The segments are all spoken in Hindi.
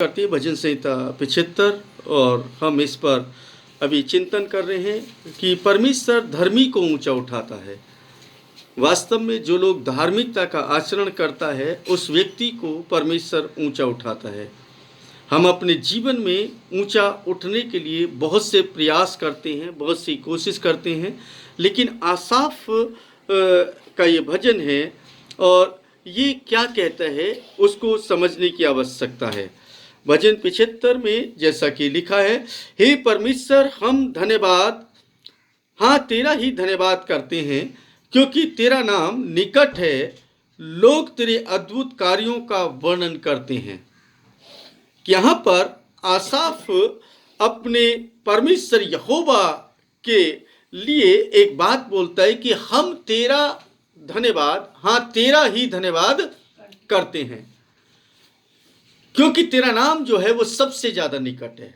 करती है भजन संहिता 75 और हम इस पर अभी चिंतन कर रहे हैं कि परमेश्वर धर्मी को ऊंचा उठाता है। वास्तव में जो लोग धार्मिकता का आचरण करता है उस व्यक्ति को परमेश्वर ऊंचा उठाता है। हम अपने जीवन में ऊंचा उठने के लिए बहुत से प्रयास करते हैं, बहुत सी कोशिश करते हैं, लेकिन आसाफ का ये भजन है और ये क्या कहता है उसको समझने की आवश्यकता है। भजन 75 में जैसा कि लिखा है, हे परमेश्वर हम धन्यवाद, हाँ तेरा ही धन्यवाद करते हैं क्योंकि तेरा नाम निकट है। लोग तेरे अद्भुत कार्यों का वर्णन करते हैं। यहाँ पर आसाफ अपने परमेश्वर यहोवा के लिए एक बात बोलता है कि हम तेरा धन्यवाद, हाँ तेरा ही धन्यवाद करते हैं क्योंकि तेरा नाम जो है वो सबसे ज़्यादा निकट है।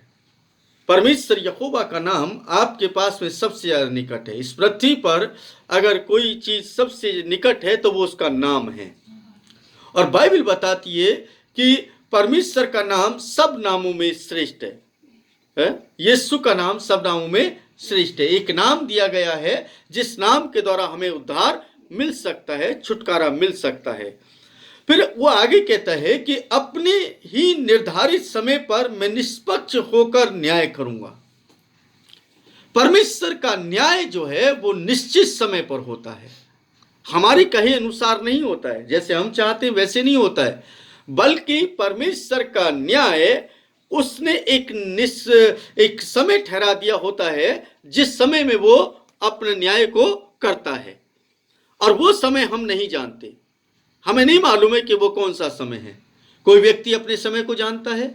परमेश्वर यहोवा का नाम आपके पास में सबसे ज़्यादा निकट है। इस पृथ्वी पर अगर कोई चीज़ सबसे निकट है तो वो उसका नाम है। और बाइबल बताती है कि परमेश्वर का नाम सब नामों में श्रेष्ठ है। यीशु का नाम सब नामों में श्रेष्ठ है। एक नाम दिया गया है जिस नाम के द्वारा हमें उद्धार मिल सकता है, छुटकारा मिल सकता है। फिर वो आगे कहता है कि अपने ही निर्धारित समय पर मैं निष्पक्ष होकर न्याय करूंगा। परमेश्वर का न्याय जो है वो निश्चित समय पर होता है, हमारे कहे अनुसार नहीं होता है, जैसे हम चाहते हैं वैसे नहीं होता है, बल्कि परमेश्वर का न्याय उसने एक समय ठहरा दिया होता है जिस समय में वो अपने न्याय को करता है। और वो समय हम नहीं जानते, हमें नहीं मालूम है कि वो कौन सा समय है। कोई व्यक्ति अपने समय को जानता है,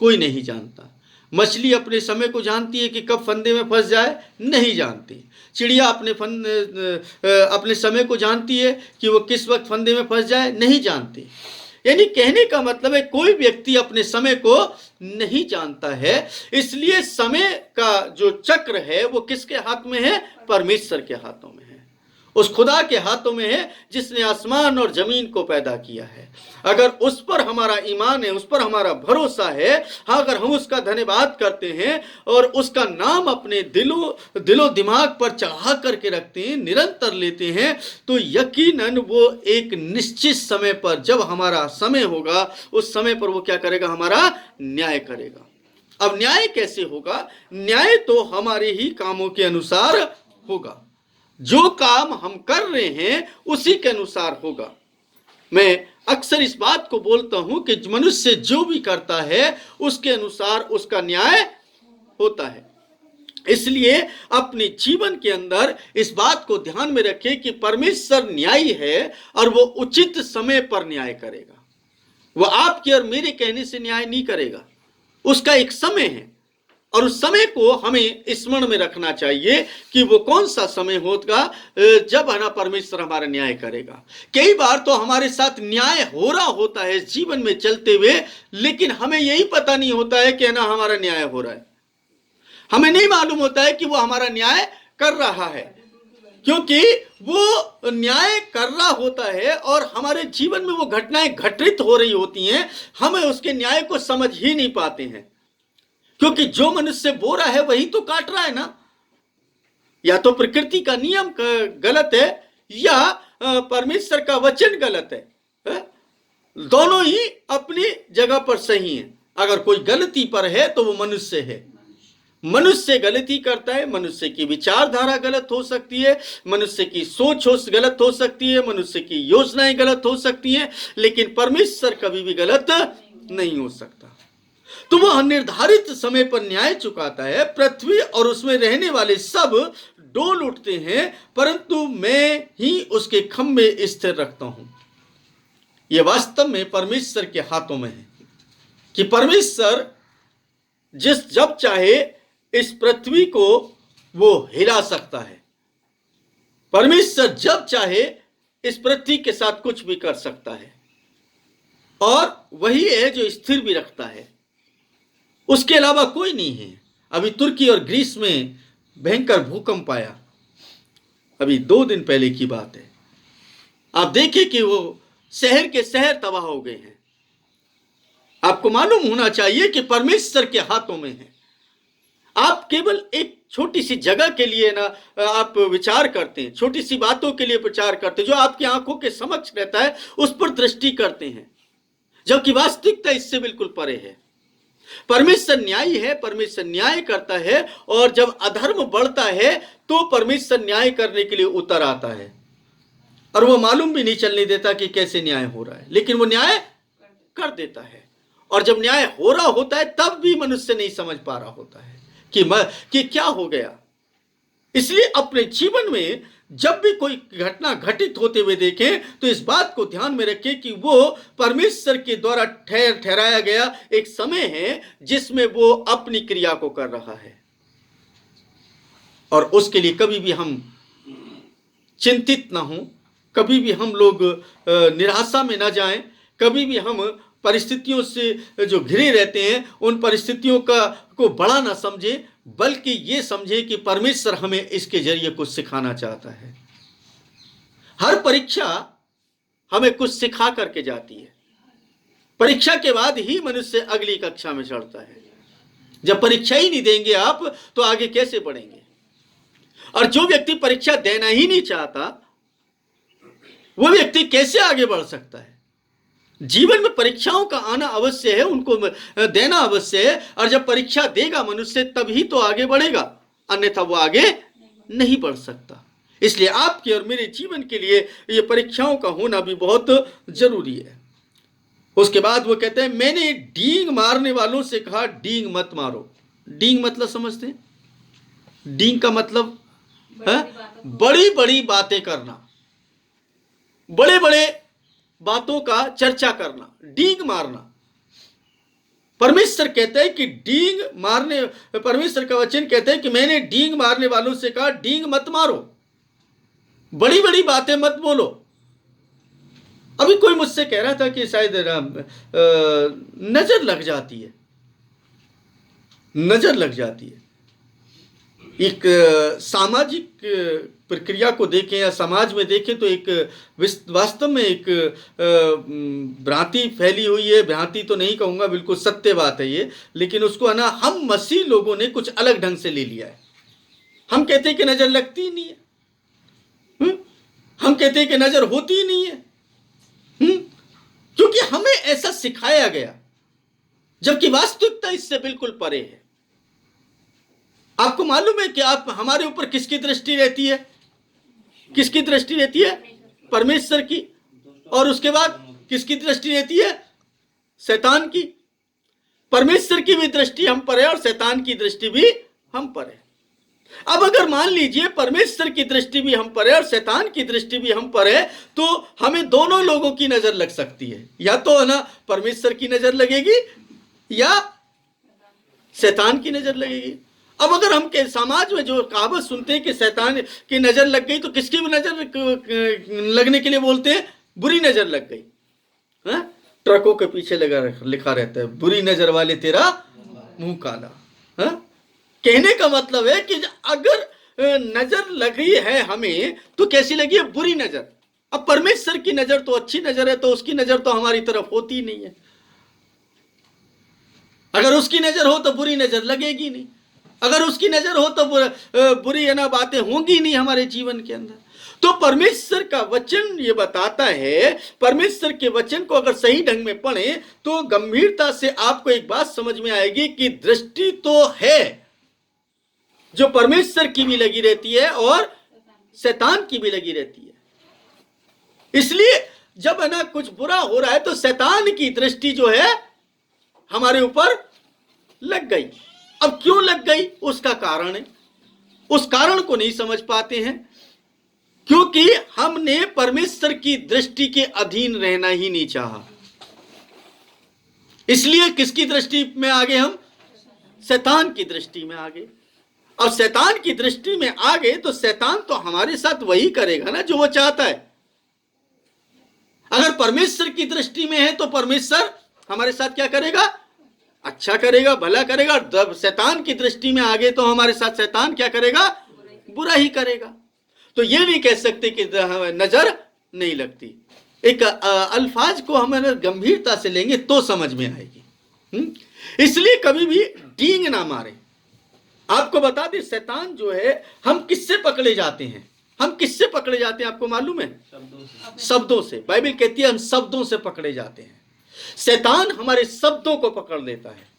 कोई नहीं जानता। मछली अपने समय को जानती है कि कब फंदे में फंस जाए, नहीं जानती। चिड़िया अपने समय को जानती है कि वो किस वक्त फंदे में फंस जाए, नहीं जानती। यानी कहने का मतलब है कोई व्यक्ति अपने समय को नहीं जानता है। इसलिए समय का जो चक्र है वो किसके हाथ में है? परमेश्वर के हाथों में है, उस खुदा के हाथों में है जिसने आसमान और जमीन को पैदा किया है। अगर उस पर हमारा ईमान है, उस पर हमारा भरोसा है, हाँ अगर हम उसका धन्यवाद करते हैं और उसका नाम अपने दिलो दिमाग पर चढ़ा करके रखते हैं, निरंतर लेते हैं, तो यकीनन वो एक निश्चित समय पर, जब हमारा समय होगा उस समय पर वो क्या करेगा? हमारा न्याय करेगा। अब न्याय कैसे होगा? न्याय तो हमारे ही कामों के अनुसार होगा। जो काम हम कर रहे हैं उसी के अनुसार होगा। मैं अक्सर इस बात को बोलता हूं कि मनुष्य जो भी करता है उसके अनुसार उसका न्याय होता है। इसलिए अपने जीवन के अंदर इस बात को ध्यान में रखें कि परमेश्वर न्यायी है और वो उचित समय पर न्याय करेगा। वो आपके और मेरे कहने से न्याय नहीं करेगा, उसका एक समय है और उस समय को हमें स्मरण में रखना चाहिए कि वो कौन सा समय होगा जब है ना परमेश्वर हमारा न्याय करेगा। कई बार तो हमारे साथ न्याय हो रहा होता है जीवन में चलते हुए, लेकिन हमें यही पता नहीं होता है कि है ना हमारा न्याय हो रहा है। हमें नहीं मालूम होता है कि वो हमारा न्याय कर रहा है, क्योंकि वो न्याय कर रहा होता है और हमारे जीवन में वो घटनाएं घटित हो रही होती हैं। हमें उसके न्याय को समझ ही नहीं पाते हैं, क्योंकि जो मनुष्य बो रहा है वही तो काट रहा है ना। या तो प्रकृति का नियम गलत है या परमेश्वर का वचन गलत है। दोनों ही अपनी जगह पर सही हैं। अगर कोई गलती पर है तो वो मनुष्य है। मनुष्य गलती करता है, मनुष्य की विचारधारा गलत हो सकती है, मनुष्य की सोच गलत हो सकती है, मनुष्य की योजनाएं गलत हो सकती हैं, लेकिन परमेश्वर कभी भी गलत नहीं हो सकता। तो वह निर्धारित समय पर न्याय चुकाता है। पृथ्वी और उसमें रहने वाले सब डोल उठते हैं, परंतु मैं ही उसके खंभे स्थिर रखता हूं। यह वास्तव में परमेश्वर के हाथों में है कि परमेश्वर जब चाहे इस पृथ्वी को वो हिला सकता है। परमेश्वर जब चाहे इस पृथ्वी के साथ कुछ भी कर सकता है, और वही है जो स्थिर भी रखता है, उसके अलावा कोई नहीं है। अभी तुर्की और ग्रीस में भयंकर भूकंप आया, अभी 2 दिन पहले की बात है। आप देखिए कि वो शहर के शहर तबाह हो गए हैं। आपको मालूम होना चाहिए कि परमेश्वर के हाथों में है। आप केवल एक छोटी सी जगह के लिए ना आप विचार करते हैं, छोटी सी बातों के लिए विचार करते हैं, जो आपकी आंखों के समक्ष रहता है उस पर दृष्टि करते हैं, जबकि वास्तविकता इससे बिल्कुल परे है। परमेश्वर न्यायी है, परमेश्वर न्याय करता है, और जब अधर्म बढ़ता है तो परमेश्वर न्याय करने के लिए उतर आता है, और वो मालूम भी नहीं चलने देता कि कैसे न्याय हो रहा है, लेकिन वो न्याय कर देता है। और जब न्याय हो रहा होता है तब भी मनुष्य नहीं समझ पा रहा होता है कि क्या हो गया। इसलिए अपने जीवन में जब भी कोई घटना घटित होते हुए देखें तो इस बात को ध्यान में रखें कि वो परमेश्वर के द्वारा ठहराया गया एक समय है जिसमें वो अपनी क्रिया को कर रहा है, और उसके लिए कभी भी हम चिंतित ना हो, कभी भी हम लोग निराशा में ना जाएं, कभी भी हम परिस्थितियों से जो घिरे रहते हैं उन परिस्थितियों को बड़ा ना समझें, बल्कि ये समझें कि परमेश्वर हमें इसके जरिए कुछ सिखाना चाहता है। हर परीक्षा हमें कुछ सिखा करके जाती है। परीक्षा के बाद ही मनुष्य अगली कक्षा में चढ़ता है। जब परीक्षा ही नहीं देंगे आप तो आगे कैसे बढ़ेंगे? और जो व्यक्ति परीक्षा देना ही नहीं चाहता वो व्यक्ति कैसे आगे बढ़ सकता है? जीवन में परीक्षाओं का आना अवश्य है, उनको देना अवश्य है, और जब परीक्षा देगा मनुष्य तभी तो आगे बढ़ेगा, अन्यथा वो आगे नहीं बढ़ सकता। इसलिए आपके और मेरे जीवन के लिए ये परीक्षाओं का होना भी बहुत जरूरी है। उसके बाद वो कहते हैं, मैंने डींग मारने वालों से कहा डींग मत मारो। डींग मतलब समझते हैं? डींग का मतलब है बड़ी बड़ी बातें करना, बड़े बड़े बातों का चर्चा करना, डींग मारना। परमेश्वर कहते हैं कि डींग मारने, परमेश्वर का वचन कहते हैं कि मैंने डींग मारने वालों से कहा डींग मत मारो, बड़ी बड़ी बातें मत बोलो। अभी कोई मुझसे कह रहा था कि शायद नजर लग जाती है, नजर लग जाती है। एक सामाजिक प्रक्रिया को देखें या समाज में देखें तो एक वास्तव में एक भ्रांति फैली हुई है। भ्रांति तो नहीं कहूँगा, बिल्कुल सत्य बात है ये, लेकिन उसको है ना हम मसीह लोगों ने कुछ अलग ढंग से ले लिया है। हम कहते हैं कि नज़र लगती ही नहीं है, हम कहते हैं कि नज़र होती ही नहीं है, क्योंकि हमें ऐसा सिखाया गया, जबकि वास्तविकता इससे बिल्कुल परे है। आपको मालूम है कि आप हमारे ऊपर किसकी दृष्टि रहती है? किसकी दृष्टि रहती है? परमेश्वर की। और उसके बाद किसकी दृष्टि रहती है? शैतान की। परमेश्वर की भी दृष्टि हम पर है और शैतान की दृष्टि भी हम पर है। अब अगर मान लीजिए परमेश्वर की दृष्टि भी हम पर है और शैतान की दृष्टि भी हम पर है, तो हमें दोनों लोगों की नजर लग सकती है। या तो है ना परमेश्वर की नजर लगेगी या शैतान की नजर लगेगी। अब अगर हम के समाज में जो कहावत सुनते हैं कि शैतान की नजर लग गई, तो किसकी भी नजर लगने के लिए बोलते हैं? बुरी नजर लग गई। ट्रकों के पीछे लिखा रहता है, बुरी नजर वाले तेरा मुंह काला। कहने का मतलब है कि अगर नजर लगी है हमें तो कैसी लगी है? बुरी नजर। अब परमेश्वर की नजर तो अच्छी नजर है, तो उसकी नजर तो हमारी तरफ होती ही नहीं है। अगर उसकी नजर हो तो बुरी नजर लगेगी नहीं, अगर उसकी नजर हो तो बुरी है ना बातें होंगी नहीं हमारे जीवन के अंदर। तो परमेश्वर का वचन ये बताता है, परमेश्वर के वचन को अगर सही ढंग में पढ़ें तो गंभीरता से आपको एक बात समझ में आएगी कि दृष्टि तो है जो परमेश्वर की भी लगी रहती है और शैतान की भी लगी रहती है। इसलिए जब है ना कुछ बुरा हो रहा है तो शैतान की दृष्टि जो है हमारे ऊपर लग गई। अब क्यों लग गई? उसका कारण है, उस कारण को नहीं समझ पाते हैं, क्योंकि हमने परमेश्वर की दृष्टि के अधीन रहना ही नहीं चाहा। इसलिए किसकी दृष्टि में आ गए हम? शैतान की दृष्टि में आ गए। और शैतान की दृष्टि में आ गए तो शैतान तो हमारे साथ वही करेगा ना जो वो चाहता है। अगर परमेश्वर की दृष्टि में है तो परमेश्वर हमारे साथ क्या करेगा? अच्छा करेगा, भला करेगा। जब शैतान की दृष्टि में आ गए तो हमारे साथ शैतान क्या करेगा? बुरा ही करेगा। तो ये नहीं कह सकते कि नजर नहीं लगती। एक अल्फाज को हम गंभीरता से लेंगे तो समझ में आएगी। इसलिए कभी भी डींग ना मारे। आपको बता दें, शैतान जो है, हम किससे पकड़े जाते हैं? हम किससे पकड़े जाते हैं आपको मालूम है? शब्दों से। बाइबल कहती है हम शब्दों से पकड़े जाते हैं। शैतान हमारे शब्दों को पकड़ लेता है।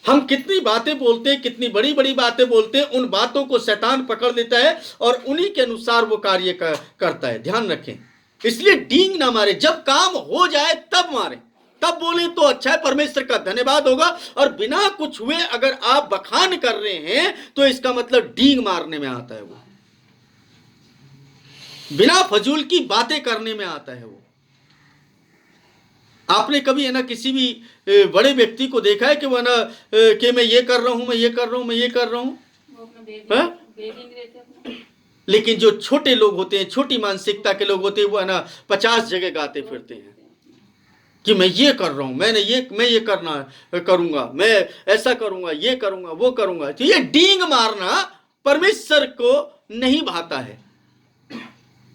हम कितनी बातें बोलते हैं, कितनी बड़ी बड़ी बातें बोलते हैं, उन बातों को शैतान पकड़ लेता है और उन्हीं के अनुसार वो कार्य करता है। ध्यान रखें, इसलिए डींग ना मारे। जब काम हो जाए तब मारे, तब बोले तो अच्छा है, परमेश्वर का धन्यवाद होगा। और बिना कुछ हुए अगर आप बखान कर रहे हैं तो इसका मतलब डींग मारने में आता है। वो बिना फजूल की बातें करने में आता है। वो आपने कभी है ना किसी भी बड़े व्यक्ति को देखा है कि वो ना कि मैं ये कर रहा हूं, मैं ये कर रहा हूं, मैं ये कर रहा हूं, लेकिन जो छोटे लोग होते हैं, छोटी मानसिकता के लोग होते हैं, वो है ना 50 जगह गाते फिरते हैं कि मैं ये कर रहा हूं, मैं ये करूंगा, मैं ऐसा करूंगा, ये करूंगा, वो करूंगा। तो ये डींग मारना परमेश्वर को नहीं भाता है,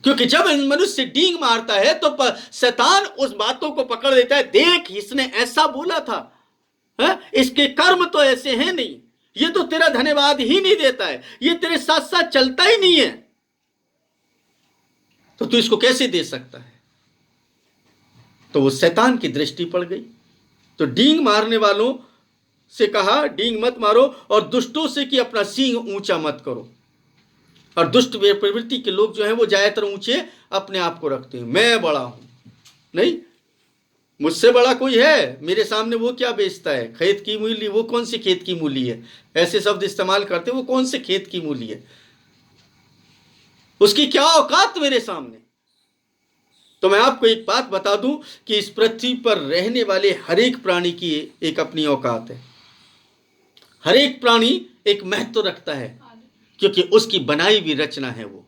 क्योंकि जब मनुष्य डींग मारता है तो शैतान उस बातों को पकड़ लेता है। देख, इसने ऐसा बोला था, इसके कर्म तो ऐसे हैं नहीं, ये तो तेरा धन्यवाद ही नहीं देता है, ये तेरे साथ साथ चलता ही नहीं है, तो तू इसको कैसे दे सकता है? तो वो शैतान की दृष्टि पड़ गई। तो डींग मारने वालों से कहा डींग मत मारो, और दुष्टों से कि अपना सींग ऊंचा मत करो। और दुष्ट प्रवृत्ति के लोग जो हैं वो ज्यादातर ऊंचे अपने आप को रखते हैं। मैं बड़ा हूं, नहीं, मुझसे बड़ा कोई है, मेरे सामने वो क्या बेचता है, खेत की मूली, वो कौन सी खेत की मूली है, ऐसे शब्द इस्तेमाल करते, वो कौन से खेत की मूली है, उसकी क्या औकात मेरे सामने। तो मैं आपको एक बात बता दूं कि इस पृथ्वी पर रहने वाले हर एक प्राणी की एक अपनी औकात है। हर एक प्राणी एक महत्व रखता है, क्योंकि उसकी बनाई हुई रचना है, वो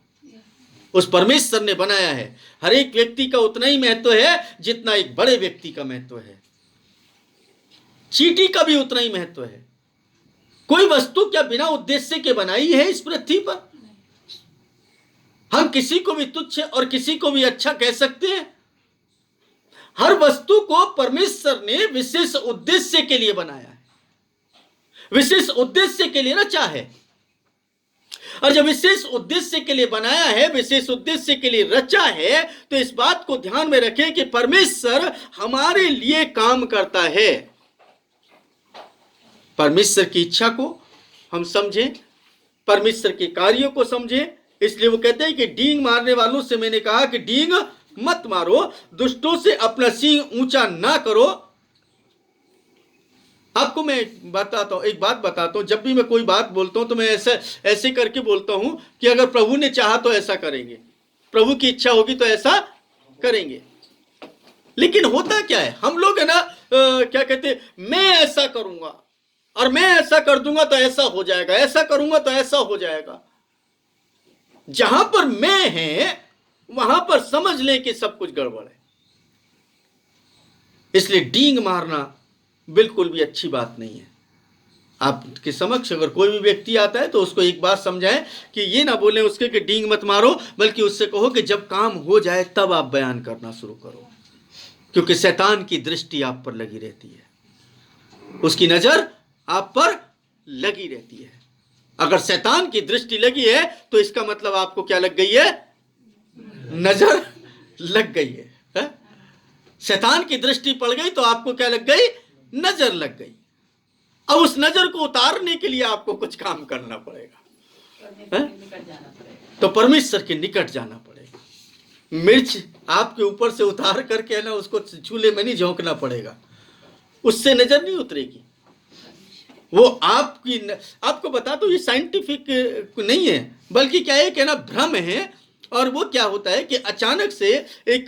उस परमेश्वर ने बनाया है। हर एक व्यक्ति का उतना ही महत्व है जितना एक बड़े व्यक्ति का महत्व है। चींटी का भी उतना ही महत्व है। कोई वस्तु क्या बिना उद्देश्य के बनाई है इस पृथ्वी पर? हम किसी को भी तुच्छ और किसी को भी अच्छा कह सकते हैं? हर वस्तु को परमेश्वर ने विशेष उद्देश्य के लिए बनाया है, विशेष उद्देश्य के लिए रचा है। और जब विशेष उद्देश्य के लिए बनाया है, विशेष उद्देश्य के लिए रचा है, तो इस बात को ध्यान में रखें कि परमेश्वर हमारे लिए काम करता है। परमेश्वर की इच्छा को हम समझें, परमेश्वर के कार्यों को समझें। इसलिए वो कहते हैं कि डींग मारने वालों से मैंने कहा कि डींग मत मारो, दुष्टों से अपना सींग ऊंचा ना करो। आपको मैं बताता हूं, एक बात बताता हूं, जब भी मैं कोई बात बोलता हूं तो मैं ऐसे करके बोलता हूं कि अगर प्रभु ने चाहा तो ऐसा करेंगे, प्रभु की इच्छा होगी तो ऐसा करेंगे। लेकिन होता क्या है, हम लोग है ना क्या कहते हैं, मैं ऐसा करूंगा और मैं ऐसा कर दूंगा तो ऐसा हो जाएगा, ऐसा करूंगा तो ऐसा हो जाएगा। जहां पर मैं है वहां पर समझ लें कि सब कुछ गड़बड़ है। इसलिए डींग मारना बिल्कुल भी अच्छी बात नहीं है। आपके समक्ष अगर कोई भी व्यक्ति आता है तो उसको एक बात समझाएं कि ये ना बोले उसके कि डींग मत मारो, बल्कि उससे कहो कि जब काम हो जाए तब आप बयान करना शुरू करो, क्योंकि शैतान की दृष्टि आप पर लगी रहती है, उसकी नजर आप पर लगी रहती है। अगर शैतान की दृष्टि लगी है तो इसका मतलब आपको क्या लग गई है? नजर लग गई है। शैतान की दृष्टि पड़ गई तो आपको क्या लग गई? नजर लग गई। अब उस नजर को उतारने के लिए आपको कुछ काम करना पड़ेगा, तो परमेश्वर के निकट जाना पड़ेगा। मिर्च आपके ऊपर से उतार करके है ना उसको चूल्हे में नहीं झोंकना पड़ेगा, उससे नजर नहीं उतरेगी। वो आपको बता दो, ये साइंटिफिक नहीं है, बल्कि क्या है कि ना भ्रम है। और वो क्या होता है कि अचानक से एक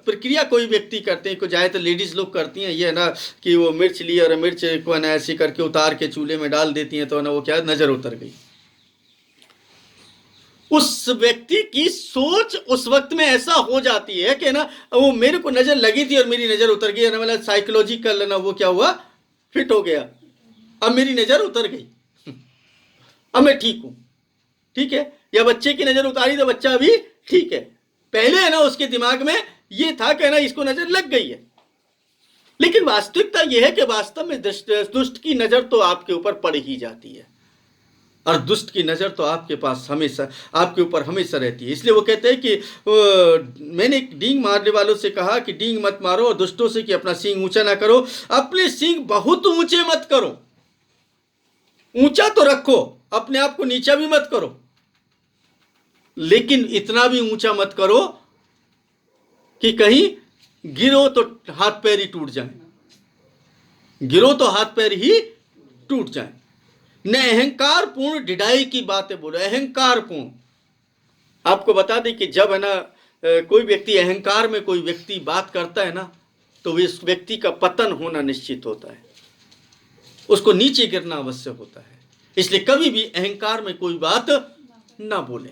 प्रक्रिया कोई व्यक्ति करते हैं, को ज़्यादातर लेडीज लोग करती हैं, ये है ना कि वो मिर्च ली और मिर्च को है ना ऐसे करके उतार के चूल्हे में डाल देती हैं, तो है ना वो क्या नजर उतर गई। उस व्यक्ति की सोच उस वक्त में ऐसा हो जाती है कि ना वो मेरे को नजर लगी थी और मेरी नजर उतर गई, ना मतलब साइकोलॉजिकल ना वो क्या हुआ, फिट हो गया, अब मेरी नजर उतर गई, अब मैं ठीक हूं, ठीक है। या बच्चे की नजर उतारी तो बच्चा अभी ठीक है, पहले है ना उसके दिमाग में ये था कि ना इसको नजर लग गई है। लेकिन वास्तविकता यह है कि वास्तव में दुष्ट की नजर तो आपके ऊपर पड़ ही जाती है, और दुष्ट की नजर तो आपके पास हमेशा, आपके ऊपर हमेशा रहती है। इसलिए वो कहते हैं कि मैंने डींग मारने वालों से कहा कि डींग मत मारो, और दुष्टों से कि अपना सींग ऊंचा ना करो। अपने सींग बहुत ऊंचे मत करो, ऊंचा तो रखो, अपने आप को नीचा भी मत करो, लेकिन इतना भी ऊंचा मत करो कि कहीं गिरो तो हाथ पैर ही टूट जाए, गिरो तो हाथ पैर ही टूट जाए। न अहंकार पूर्ण ढिढाई की बातें बोलो, अहंकार पूर्ण। आपको बता दें कि जब है ना कोई व्यक्ति अहंकार में कोई व्यक्ति बात करता है ना, तो इस व्यक्ति का पतन होना निश्चित होता है, उसको नीचे गिरना अवश्य होता है। इसलिए कभी भी अहंकार में कोई बात ना बोले।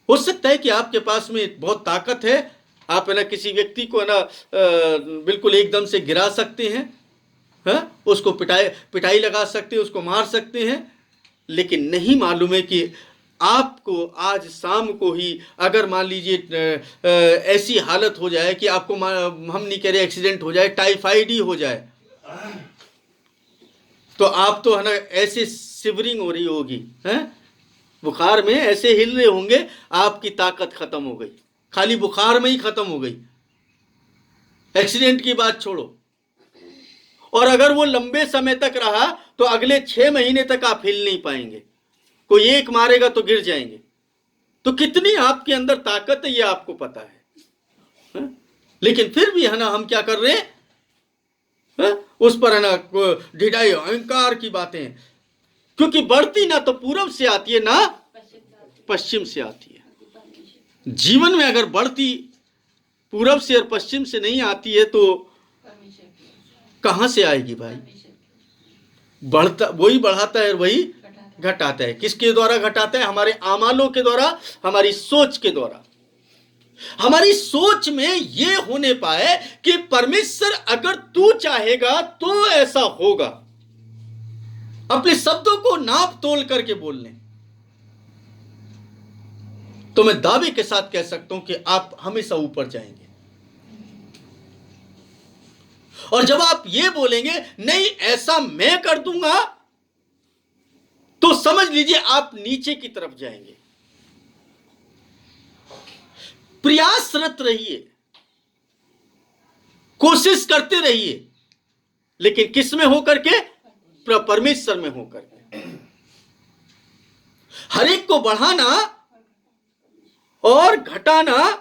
हो सकता है कि आपके पास में बहुत ताकत है, आप है ना किसी व्यक्ति को है ना बिल्कुल एकदम से गिरा सकते हैं, उसको पिटाई लगा सकते हैं, उसको मार सकते हैं, लेकिन नहीं मालूम है कि आपको आज शाम को ही अगर मान लीजिए ऐसी हालत हो जाए कि आपको, हम नहीं कह रहे एक्सीडेंट हो जाए, टाइफाइड ही हो जाए, तो आप तो है ना ऐसे शिवरिंग हो रही होगी, बुखार में ऐसे हिल रहे होंगे, आपकी ताकत खत्म हो गई, खाली बुखार में ही खत्म हो गई, एक्सीडेंट की बात छोड़ो। और अगर वो लंबे समय तक रहा तो अगले 6 महीने तक आप हिल नहीं पाएंगे, कोई एक मारेगा तो गिर जाएंगे। तो कितनी आपके अंदर ताकत है ये आपको पता है? लेकिन फिर भी है ना हम क्या कर रहे हैं, उस पर है ना ढिढाई अहंकार की बातें, क्योंकि बढ़ती ना तो पूर्व से आती है ना पश्चिम से आती है। जीवन में अगर बढ़ती पूर्व से और पश्चिम से नहीं आती है तो कहां से आएगी भाई? बढ़ता वही बढ़ाता है और वही घटाता है। किसके द्वारा घटाता है? हमारे आमालों के द्वारा, हमारी सोच के द्वारा। हमारी सोच में यह होने पाए कि परमेश्वर अगर तू चाहेगा तो ऐसा होगा। अपने शब्दों को नाप तोल करके बोल लें तो मैं दावे के साथ कह सकता हूं कि आप हमेशा ऊपर जाएंगे। और जब आप ये बोलेंगे नहीं ऐसा मैं कर दूंगा, तो समझ लीजिए आप नीचे की तरफ जाएंगे। प्रयासरत रहिए, कोशिश करते रहिए, लेकिन किस में होकर के? परमेश्वर में होकर के। हर एक को बढ़ाना और घटाना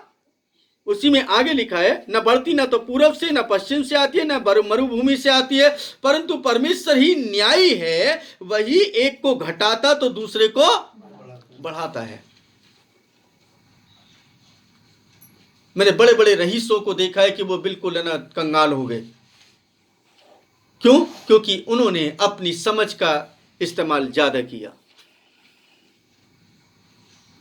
उसी में आगे लिखा है। न बढ़ती ना तो पूर्व से, न पश्चिम से आती है, न मरुभूमि से आती है, परंतु परमेश्वर ही न्यायी है, वही एक को घटाता तो दूसरे को बढ़ाता है। मैंने बड़े बड़े रईसों को देखा है कि वो बिल्कुल है ना कंगाल हो गए। क्यों? क्योंकि उन्होंने अपनी समझ का इस्तेमाल ज्यादा किया।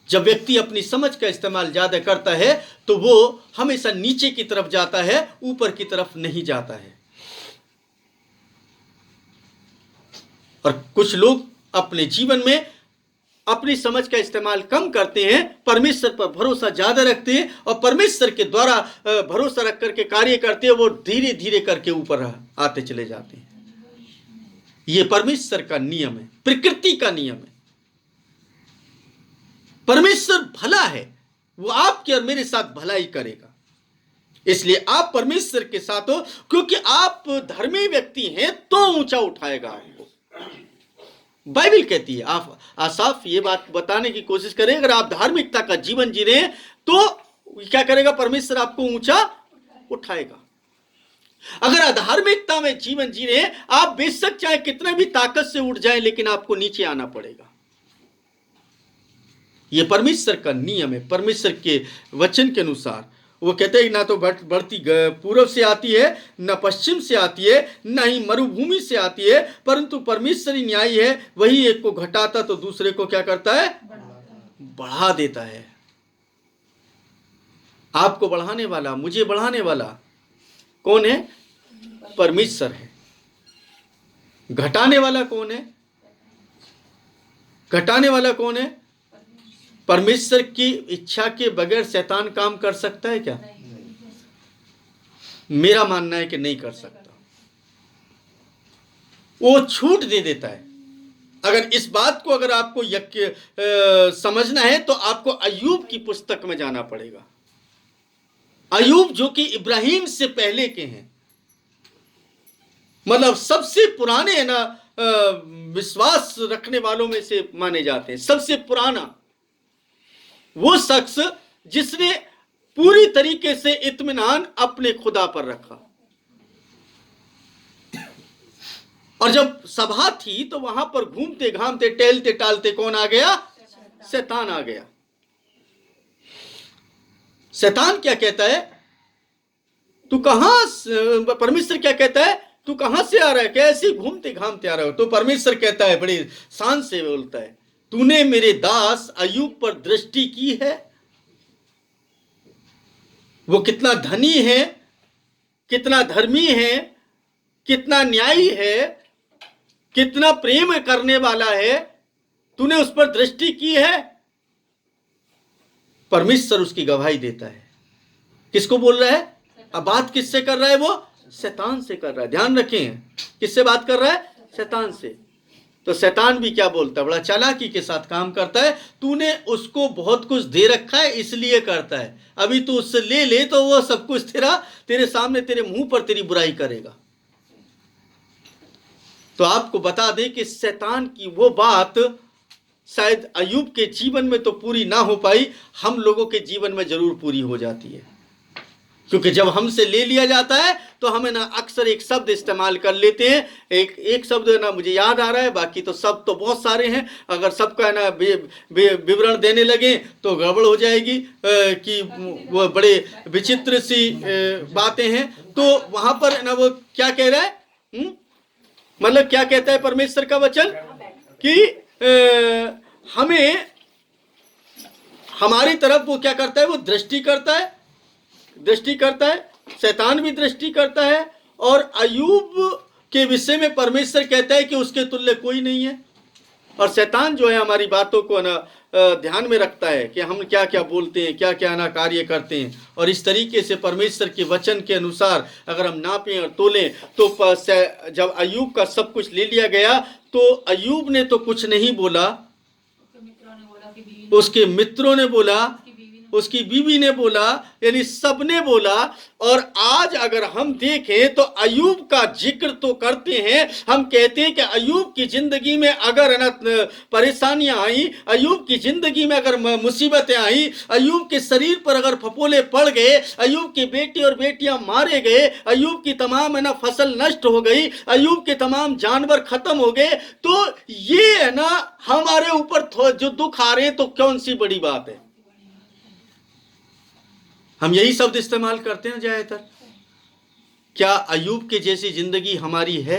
जब व्यक्ति अपनी समझ का इस्तेमाल ज्यादा करता है तो वो हमेशा नीचे की तरफ जाता है, ऊपर की तरफ नहीं जाता है। और कुछ लोग अपने जीवन में अपनी समझ का इस्तेमाल कम करते हैं, परमेश्वर पर भरोसा ज्यादा रखते हैं और परमेश्वर के द्वारा भरोसा रख करके कार्य करते हैं, वो धीरे धीरे करके ऊपर आते चले जाते हैं। ये परमेश्वर का नियम है, प्रकृति का नियम है। परमेश्वर भला है, वो आपके और मेरे साथ भलाई करेगा। इसलिए आप परमेश्वर के साथ हो, क्योंकि आप धर्मी व्यक्ति हैं तो ऊंचा उठाएगा आपको। बाइबल कहती है, आप साफ ये बात बताने की कोशिश करें, अगर आप धार्मिकता का जीवन जी रहे हैं तो क्या करेगा? परमेश्वर आपको ऊंचा उठाएगा। अगर अधार्मिकता में जीवन जी रहे हैं, आप बेशक चाहे कितने भी ताकत से उठ जाएं, लेकिन आपको नीचे आना पड़ेगा। यह परमेश्वर का नियम है। परमेश्वर के वचन के अनुसार वो कहते हैं ना तो बढ़ती पूर्व से आती है, न पश्चिम से आती है, न ही मरुभूमि से आती है, परंतु परमेश्वरी न्यायी है, वही एक को घटाता तो दूसरे को क्या करता है? बढ़ा देता है। आपको बढ़ाने वाला, मुझे बढ़ाने वाला कौन है? परमेश्वर है। घटाने वाला कौन है? घटाने वाला कौन है? परमेश्वर की इच्छा के बगैर शैतान काम कर सकता है क्या? मेरा मानना है कि नहीं कर सकता। वो छूट दे देता है। अगर इस बात को अगर आपको समझना है तो आपको अय्यूब की पुस्तक में जाना पड़ेगा। अय्यूब जो कि इब्राहिम से पहले के हैं, मतलब सबसे पुराने है ना विश्वास रखने वालों में से माने जाते हैं। सबसे पुराना वो शख्स जिसने पूरी तरीके से इत्मीनान अपने खुदा पर रखा। और जब सभा थी तो वहां पर घूमते घामते टहलते टालते कौन आ गया? शैतान आ गया। शैतान क्या कहता है? तू कहां, परमेश्वर क्या कहता है? तू कहां से आ रहा है? कैसे घूमते घामते आ रहा हो? तो परमेश्वर कहता है, बड़ी शान से बोलता है, तूने मेरे दास अय्यूब पर दृष्टि की है। वो कितना धनी है, कितना धर्मी है, कितना न्यायी है, कितना प्रेम करने वाला है, तूने उस पर दृष्टि की है। परमेश्वर उसकी गवाही देता है। किसको बोल रहा है? अब बात किससे कर रहा है? वो शैतान से कर रहा है। ध्यान रखें, किससे बात कर रहा है? शैतान से। तो शैतान भी क्या बोलता है? बड़ा चालाकी के साथ काम करता है। तूने उसको बहुत कुछ दे रखा है इसलिए करता है, अभी तू उससे ले ले तो वो सब कुछ तेरे सामने, तेरे मुंह पर तेरी बुराई करेगा। तो आपको बता दें कि शैतान की वो बात शायद अय्यूब के जीवन में तो पूरी ना हो पाई, हम लोगों के जीवन में जरूर पूरी हो जाती है। क्योंकि जब हमसे ले लिया जाता है तो हमें ना अक्सर एक शब्द इस्तेमाल कर लेते हैं। एक शब्द ना मुझे याद आ रहा है, बाकी तो सब तो बहुत सारे हैं। अगर सबका ना विवरण देने लगे तो गड़बड़ हो जाएगी कि वो बड़े विचित्र सी बातें हैं। तो वहां पर ना वो क्या कह रहा है, मतलब क्या कहता है परमेश्वर का वचन कि हमें, हमारी तरफ वो क्या करता है? वो दृष्टि करता है, दृष्टि करता है। शैतान भी दृष्टि करता है। और अय्यूब के विषय में परमेश्वर कहता है कि उसके तुल्य कोई नहीं है। और शैतान जो है हमारी बातों को ना ध्यान में रखता है कि हम क्या क्या बोलते हैं, क्या क्या ना कार्य करते हैं। और इस तरीके से परमेश्वर के वचन के अनुसार अगर हम नापें और तोलें तो जब अय्यूब का सब कुछ ले लिया गया तो अय्यूब ने तो कुछ नहीं बोला, उसके मित्रों ने बोला, उसकी बीवी ने बोला, यानी सबने बोला। और आज अगर हम देखें तो अय्यूब का जिक्र तो करते हैं, हम कहते हैं कि अय्यूब की जिंदगी में अगर परेशानियां आई, अय्यूब की जिंदगी में अगर मुसीबतें आई, अय्यूब के शरीर पर अगर फपोले पड़ गए, अय्यूब के बेटे और बेटियां मारे गए, अय्यूब की तमाम है ना फसल नष्ट हो गई, अय्यूब के तमाम जानवर खत्म हो गए, तो ये है ना हमारे ऊपर जो दुख आ रहे हैं तो कौन सी बड़ी बात है? हम यही शब्द इस्तेमाल करते हैं ज्यादातर। क्या अय्यूब के जैसी जिंदगी हमारी है?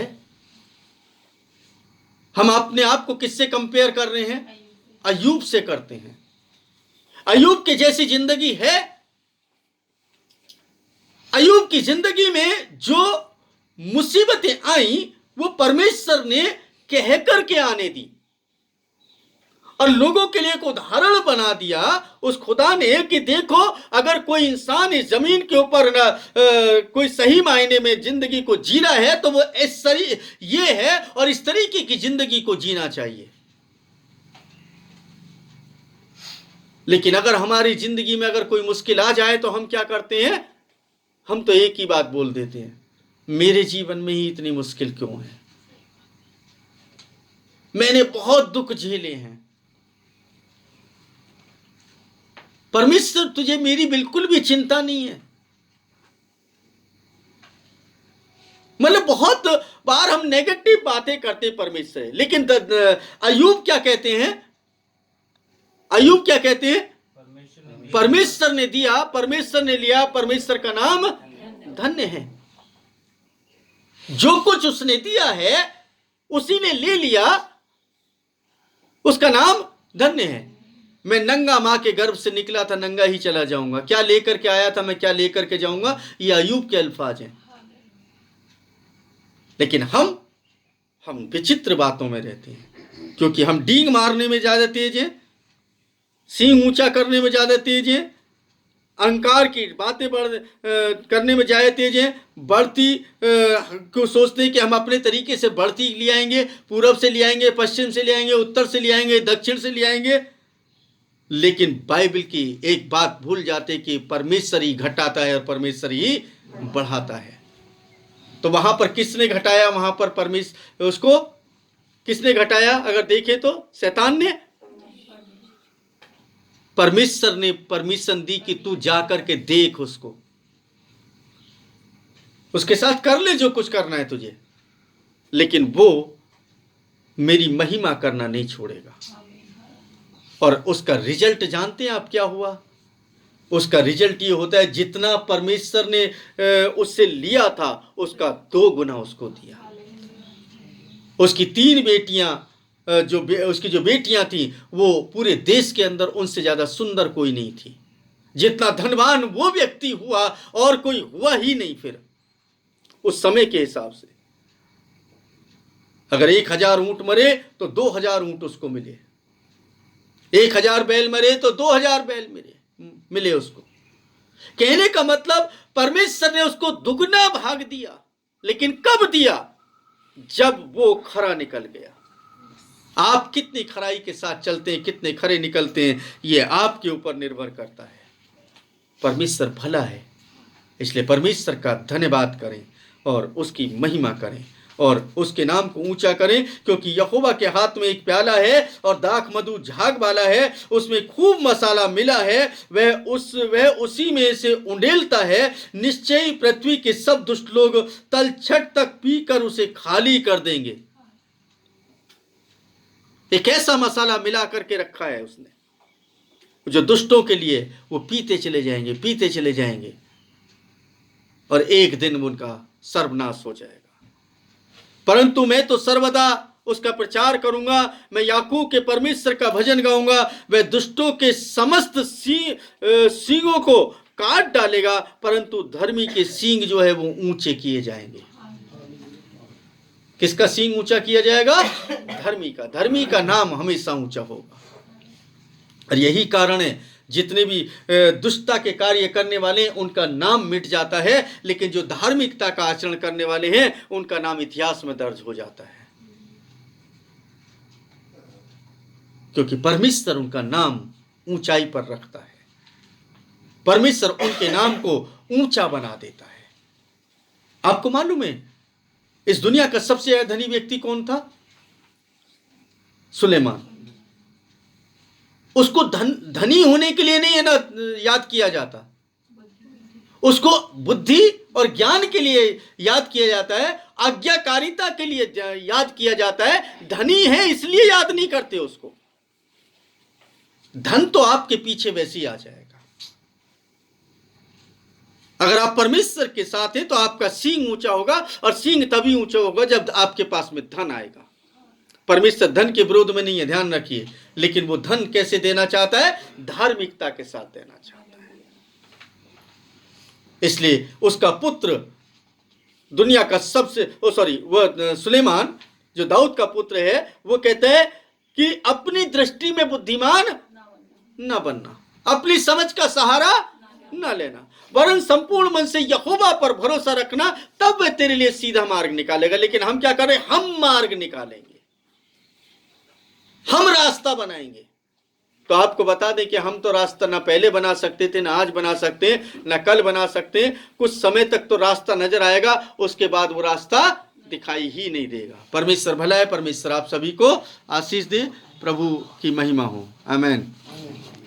हम अपने आप को किससे कंपेयर कर रहे हैं? अय्यूब से करते हैं। अय्यूब के जैसी जिंदगी है? अय्यूब की जिंदगी में जो मुसीबतें आई वो परमेश्वर ने कह करके आने दी और लोगों के लिए एक उदाहरण बना दिया उस खुदा ने कि देखो, अगर कोई इंसान इस जमीन के ऊपर ना कोई सही मायने में जिंदगी को जी रहा है तो वो ये है और इस तरीके की जिंदगी को जीना चाहिए। लेकिन अगर हमारी जिंदगी में अगर कोई मुश्किल आ जाए तो हम क्या करते हैं? हम तो एक ही बात बोल देते हैं, मेरे जीवन में ही इतनी मुश्किल क्यों है? मैंने बहुत दुख झेले हैं। परमेश्वर तुझे मेरी बिल्कुल भी चिंता नहीं है। मतलब बहुत बार हम नेगेटिव बातें करते परमेश्वर, लेकिन अय्यूब क्या कहते हैं? अय्यूब क्या कहते हैं? परमेश्वर ने दिया, परमेश्वर ने लिया, परमेश्वर का नाम धन्य है। जो कुछ उसने दिया है उसी ने ले लिया, उसका नाम धन्य है। मैं नंगा मां के गर्भ से निकला था, नंगा ही चला जाऊंगा। क्या लेकर के आया था मैं क्या लेकर के जाऊंगा? ये अय्यूब के अल्फाज हैं। लेकिन हम विचित्र बातों में रहते हैं, क्योंकि हम डींग मारने में ज्यादा तेज हैं, सींग ऊंचा करने में ज्यादा तेज हैं, अहंकार की बातें करने में ज़्यादा तेज हैं, बढ़ती को सोचते हैं कि हम अपने तरीके से बढ़ती ले आएंगे, पूरब से ले आएंगे, पश्चिम से ले आएंगे, उत्तर से ले आएंगे, दक्षिण से ले आएंगे। लेकिन बाइबल की एक बात भूल जाते कि परमेश्वर ही घटाता है और परमेश्वर ही बढ़ाता है। तो वहां पर किसने घटाया? वहां पर परमेश्वर, उसको किसने घटाया? अगर देखें तो शैतान ने। परमेश्वर ने परमिशन दी कि तू जा करके देख उसको, उसके साथ कर ले जो कुछ करना है तुझे, लेकिन वो मेरी महिमा करना नहीं छोड़ेगा। और उसका रिजल्ट जानते हैं आप क्या हुआ? उसका रिजल्ट ये होता है जितना परमेश्वर ने उससे लिया था उसका 2 गुना उसको दिया। उसकी 3 बेटियां, उसकी जो बेटियां थी वो पूरे देश के अंदर उनसे ज्यादा सुंदर कोई नहीं थी। जितना धनवान वो व्यक्ति हुआ और कोई हुआ ही नहीं। फिर उस समय के हिसाब से अगर 1000 ऊंट मरे तो 2000 ऊंट उसको मिले, 1000 बैल मरे तो 2000 बैल मिले उसको। कहने का मतलब परमेश्वर ने उसको दुगना भाग दिया। लेकिन कब दिया? जब वो खरा निकल गया। आप कितनी खराई के साथ चलते हैं, कितने खरे निकलते हैं, ये आपके ऊपर निर्भर करता है। परमेश्वर भला है, इसलिए परमेश्वर का धन्यवाद करें और उसकी महिमा करें और उसके नाम को ऊंचा करें, क्योंकि यहोवा के हाथ में एक प्याला है और दाख मधु झाग वाला है, उसमें खूब मसाला मिला है, वह उसी में से उंडेलता है। निश्चय पृथ्वी के सब दुष्ट लोग तलछट तक पीकर उसे खाली कर देंगे। एक ऐसा मसाला मिला करके रखा है उसने, जो दुष्टों के लिए वो पीते चले जाएंगे, पीते चले जाएंगे और एक दिन उनका सर्वनाश हो जाएगा। परंतु मैं तो सर्वदा उसका प्रचार करूंगा, मैं याकूब के परमेश्वर का भजन गाऊंगा। वह दुष्टों के समस्त सींगों को काट डालेगा, परंतु धर्मी के सींग जो है वो ऊंचे किए जाएंगे। किसका सींग ऊंचा किया जाएगा? धर्मी का। धर्मी का नाम हमेशा ऊंचा होगा। और यही कारण है जितने भी दुष्टता के कार्य करने वाले हैं उनका नाम मिट जाता है, लेकिन जो धार्मिकता का आचरण करने वाले हैं उनका नाम इतिहास में दर्ज हो जाता है, क्योंकि परमेश्वर उनका नाम ऊंचाई पर रखता है। परमेश्वर उनके नाम को ऊंचा बना देता है। आपको मालूम है इस दुनिया का सबसे ज्यादा धनी व्यक्ति कौन था? सुलेमान। उसको धनी होने के लिए नहीं है ना याद किया जाता, उसको बुद्धि और ज्ञान के लिए याद किया जाता है, आज्ञाकारिता के लिए याद किया जाता है। धनी है इसलिए याद नहीं करते उसको। धन तो आपके पीछे वैसे ही आ जाएगा। अगर आप परमेश्वर के साथ हैं तो आपका सींग ऊंचा होगा, और सींग तभी ऊंचा होगा जब आपके पास में धन आएगा। परमेश्वर धन के विरोध में नहीं है, ध्यान रखिए, लेकिन वो धन कैसे देना चाहता है? धार्मिकता के साथ देना चाहता है। इसलिए उसका पुत्र दुनिया का सबसे वो सुलेमान जो दाऊद का पुत्र है, वो कहते हैं कि अपनी दृष्टि में बुद्धिमान न बनना, अपनी समझ का सहारा न लेना, वरन संपूर्ण मन से यहोवा पर भरोसा रखना, तब वह तेरे लिए सीधा मार्ग निकालेगा। लेकिन हम क्या करें? हम मार्ग निकालेंगे, हम रास्ता बनाएंगे। तो आपको बता दें कि हम तो रास्ता ना पहले बना सकते थे, ना आज बना सकते हैं, ना कल बना सकते हैं। कुछ समय तक तो रास्ता नजर आएगा, उसके बाद वो रास्ता दिखाई ही नहीं देगा। परमेश्वर भला है। परमेश्वर आप सभी को आशीष दे। प्रभु की महिमा हो। आमीन।